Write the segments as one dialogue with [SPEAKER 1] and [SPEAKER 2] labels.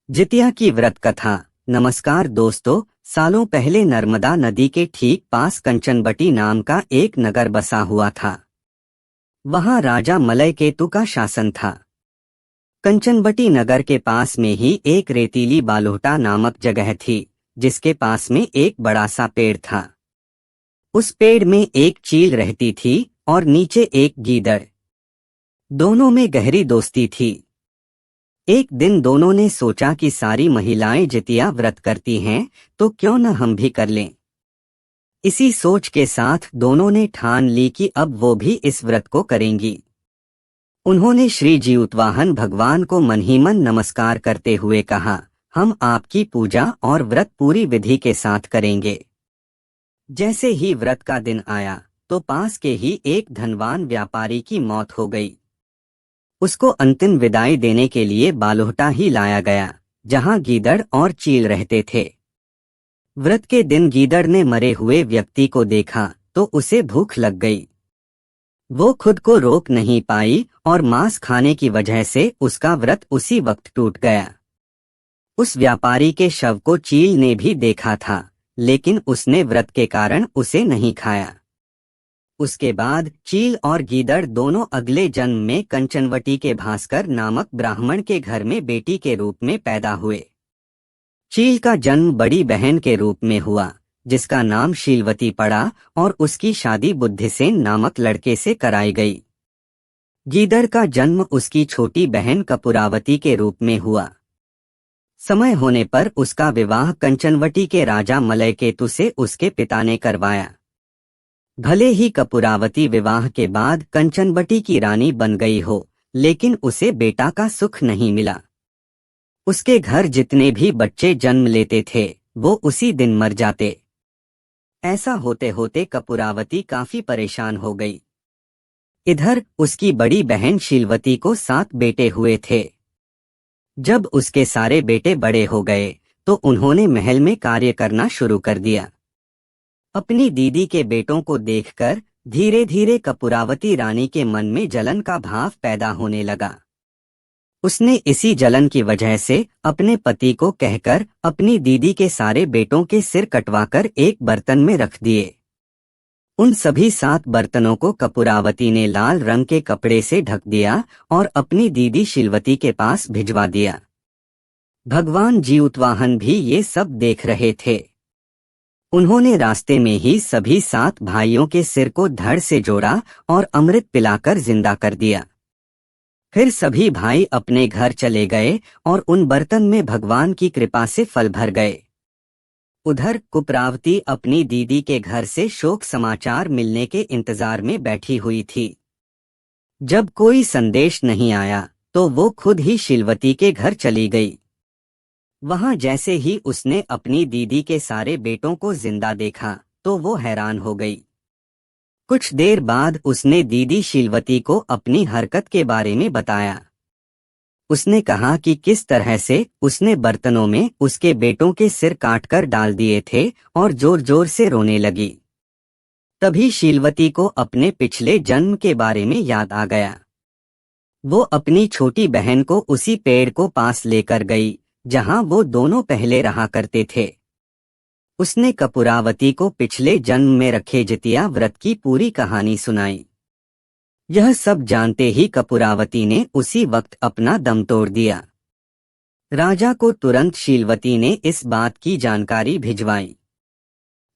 [SPEAKER 1] जितिया की व्रत कथा। नमस्कार दोस्तों, सालों पहले नर्मदा नदी के ठीक पास कंचनबटी नाम का एक नगर बसा हुआ था। वहां राजा मलय केतु का शासन था। कंचनबटी नगर के पास में ही एक रेतीली बालोटा नामक जगह थी, जिसके पास में एक बड़ा सा पेड़ था। उस पेड़ में एक चील रहती थी और नीचे एक गीदड़। दोनों में गहरी दोस्ती थी। एक दिन दोनों ने सोचा कि सारी महिलाएं जितिया व्रत करती हैं, तो क्यों न हम भी कर लें। इसी सोच के साथ दोनों ने ठान ली कि अब वो भी इस व्रत को करेंगी। उन्होंने श्री जीउतवाहन भगवान को मन ही मन नमस्कार करते हुए कहा, हम आपकी पूजा और व्रत पूरी विधि के साथ करेंगे। जैसे ही व्रत का दिन आया तो पास के ही एक धनवान व्यापारी की मौत हो गई। उसको अंतिम विदाई देने के लिए बालोहटा ही लाया गया, जहां गीदड़ और चील रहते थे। व्रत के दिन गीदड़ ने मरे हुए व्यक्ति को देखा तो उसे भूख लग गई। वो खुद को रोक नहीं पाई और मांस खाने की वजह से उसका व्रत उसी वक्त टूट गया। उस व्यापारी के शव को चील ने भी देखा था, लेकिन उसने व्रत के कारण उसे नहीं खाया। उसके बाद चील और गीदड़ दोनों अगले जन्म में कंचनवटी के भास्कर नामक ब्राह्मण के घर में बेटी के रूप में पैदा हुए। चील का जन्म बड़ी बहन के रूप में हुआ, जिसका नाम शीलवती पड़ा और उसकी शादी बुद्धिसेन नामक लड़के से कराई गई। गीदड़ का जन्म उसकी छोटी बहन कपूरावती के रूप में हुआ। समय होने पर उसका विवाह कंचनवटी के राजा मलय केतु से उसके पिता ने करवाया। भले ही कपूरावती विवाह के बाद कंचनबटी की रानी बन गई हो, लेकिन उसे बेटा का सुख नहीं मिला। उसके घर जितने भी बच्चे जन्म लेते थे वो उसी दिन मर जाते। ऐसा होते होते कपूरावती काफी परेशान हो गई। इधर उसकी बड़ी बहन शीलवती को 7 बेटे हुए थे। जब उसके सारे बेटे बड़े हो गए तो उन्होंने महल में कार्य करना शुरू कर दिया। अपनी दीदी के बेटों को देखकर धीरे धीरे कपूरावती रानी के मन में जलन का भाव पैदा होने लगा। उसने इसी जलन की वजह से अपने पति को कहकर अपनी दीदी के सारे बेटों के सिर कटवाकर एक बर्तन में रख दिए। उन सभी 7 बर्तनों को कपूरावती ने लाल रंग के कपड़े से ढक दिया और अपनी दीदी शीलवती के पास भिजवा दिया। भगवान जीउतवाहन भी ये सब देख रहे थे। उन्होंने रास्ते में ही सभी 7 भाइयों के सिर को धड़ से जोड़ा और अमृत पिलाकर जिंदा कर दिया। फिर सभी भाई अपने घर चले गए और उन बर्तन में भगवान की कृपा से फल भर गए। उधर कुपरावती अपनी दीदी के घर से शोक समाचार मिलने के इंतजार में बैठी हुई थी। जब कोई संदेश नहीं आया तो वो खुद ही शीलवती के घर चली गई। वहां जैसे ही उसने अपनी दीदी के सारे बेटों को जिंदा देखा तो वो हैरान हो गई। कुछ देर बाद उसने दीदी शीलवती को अपनी हरकत के बारे में बताया। उसने कहा कि किस तरह से उसने बर्तनों में उसके बेटों के सिर काटकर डाल दिए थे और जोर जोर से रोने लगी। तभी शीलवती को अपने पिछले जन्म के बारे में याद आ गया। वो अपनी छोटी बहन को उसी पेड़ को पास लेकर गई जहां वो दोनों पहले रहा करते थे। उसने कपूरावती को पिछले जन्म में रखे जितिया व्रत की पूरी कहानी सुनाई। यह सब जानते ही कपूरावती ने उसी वक्त अपना दम तोड़ दिया। राजा को तुरंत शीलवती ने इस बात की जानकारी भिजवाई।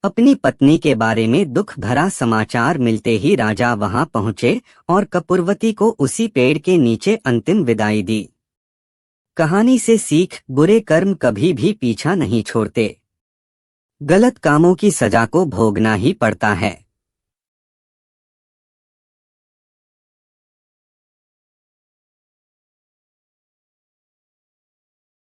[SPEAKER 1] अपनी पत्नी के बारे में दुख भरा समाचार मिलते ही राजा वहां पहुंचे और कपूरवती को उसी पेड़ के नीचे अंतिम विदाई दी। कहानी से सीख, बुरे कर्म कभी भी पीछा नहीं छोड़ते। गलत कामों की सजा को भोगना ही पड़ता है।